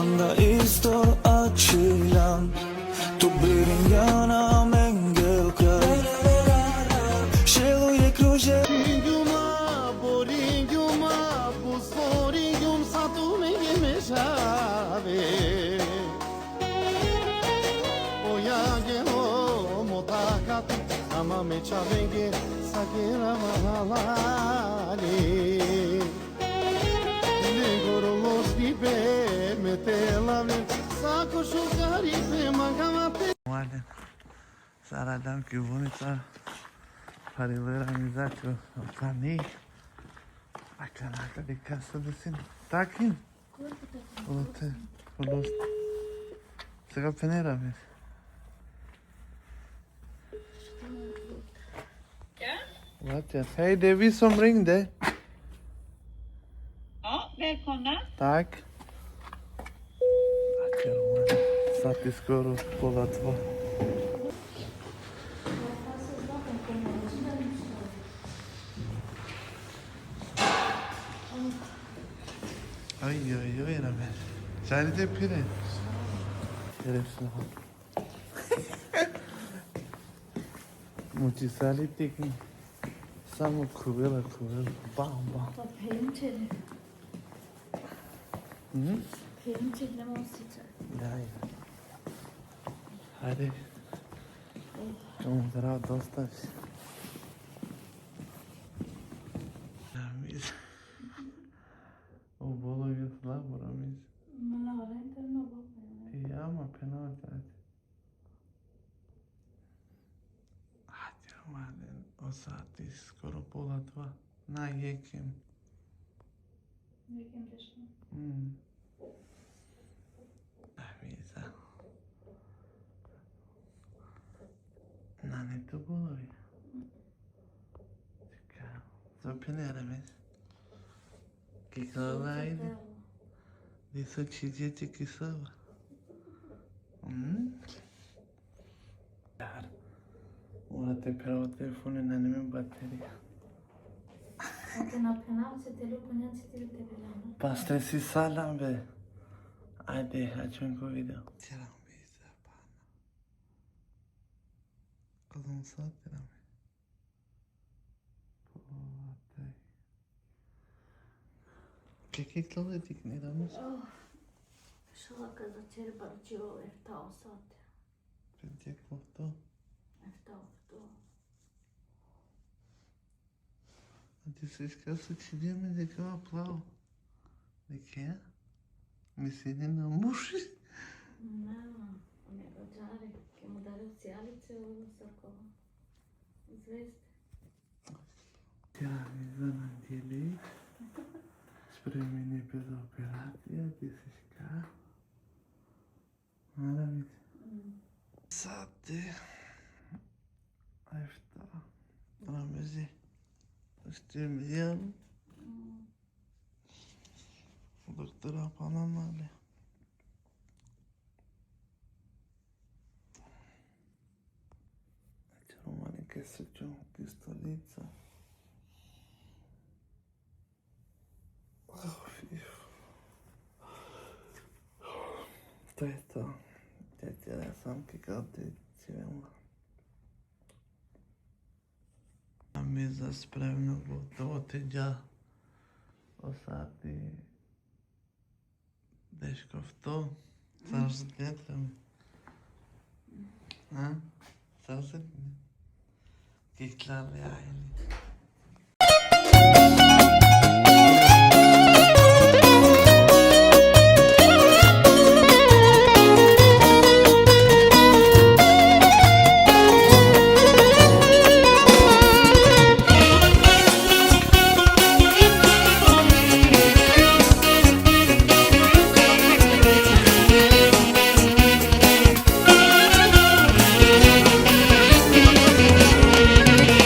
anda isto açılan tu birignana mengelka Shelu je kruže Ringjuma, boringjuma, busforingjum, sa tu me me shave. Oyage ho motakati, ama me chavenge, sakira mahalali. Negoro los dibe, me telave, sako shukari pe magamate. Olha, saradão que bonito. Parileira amizade, o canei. A canaca de caça do sino. Tá aqui? Você quer a peneira mesmo? Vad hej, det är vi som ringde. Ja, välkomna. Tack. Satt i skor båda två. Oj, oj, oj, Ravel. Já ele tem pire. Şerefsiz ha. Mucisali tekin. Samu kuvela. Bam bam. Der er penge til det. Penge til det, må jeg sige. Ja. Hadi. Zdravo, dostać. Mis. O bolo je slabo, Ramis. Men har det inte något? Ja, ma penaltać. Hadi, Romanen. O sati skoro pola dva. Na jekim. Vilken lyssna? Avisa. Nani tu bolovi. Čekaj. Zapinera mes. Kikala ajde. Gdje su čiđeti kisova? Dar. Morate pravo telefone na nime baterija. Att den har penal se till och kunna se till det bilen. Pa si salam be. Ajde, açın ko video. Selam be zapana. Kızım saatler mi? Polatay. Kekikleri diknedamiz. Försöka att till bara tjo efter avsatt. Pente kofto. Efter avsatt. Hadi se esquece de dizer de que eu aplaudo. De que? Me senin namuş. Non, on est roggiare che modare ocialice o sarko. Zvest. Ja, izana djeli. Spremeni bez operacija, disiška. Mara mi. Sate. Efter. Ramezi. Styrmedel. Doktora Panamale. Romani che se c'è un pistolizzo. Oh, fiu. Esto. Te tira sanki kaldı. Çivenla. Mi za spremno gotovo già. Osati. Deškov to. Zaraz gledam. Ha? Zaraz gledam. Kiklarli ajni.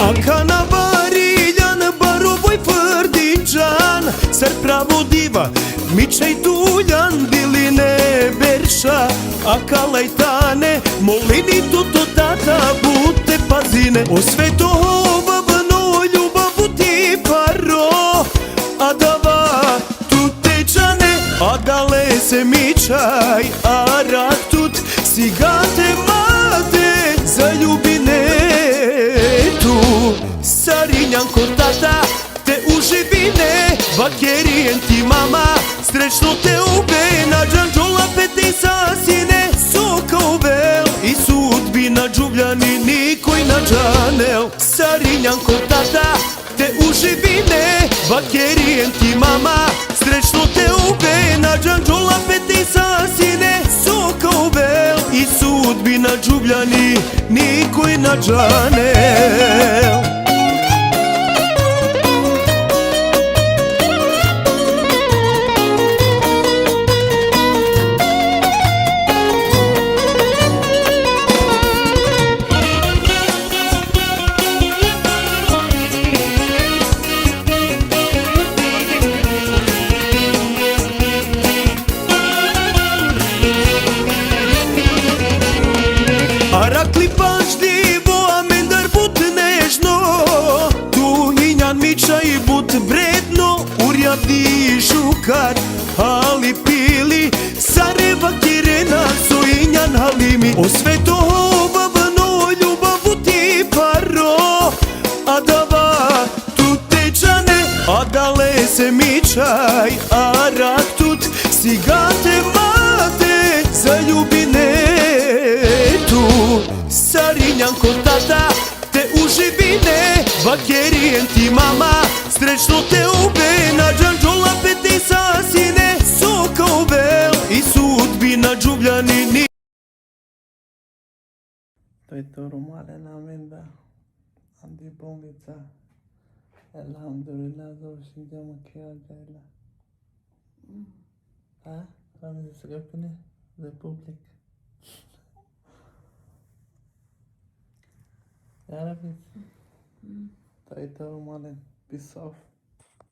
Akana bariljan baru boj frdinčan Ser pravo diva, mičaj tuljan biline berša Akalajtane, molini tuto tata bute pazine O sveto babno ljubavu ti paro Adava tu tečane, adale se mi čaj, arak tut, cigate mlade, zaljubine tu. Sarinjan kod tata, te uživine, vakerijen ti mama, srećno te ube, na džanđola peti sasine, soka uvel, i sudbina džubljani, nikoj na džanel. Sarinjan kod tata, te uživine, vakerijen ti mama, srećno te ube, na džanđola peti sasine, soka uvel, i sudbina džubljani, nikoj na džanel. Arakli pažljivo, a mendar but nežno, tu hinjan miča i but vredno, urjavdi šukar, ali pili, Sareva kirena, so hinjan halimi, o sveto obavno, ljubavu ti paro, a dava tu tečane, a dale se mičaj, arak tut, cigate mate, zaljubine tu. Sarinjan kod tata, te uživine, vakerijen ti mama, srećno te ube, na džanđola peti sasine, soka uvel, i sudbina džubljani. To je to rumale namenda. Andi bolnica. Elhamdülillah završinjamo kjadjajla. Ha? Vam je srepni? Republik. Yarabbim. To je to rumale. Peace off.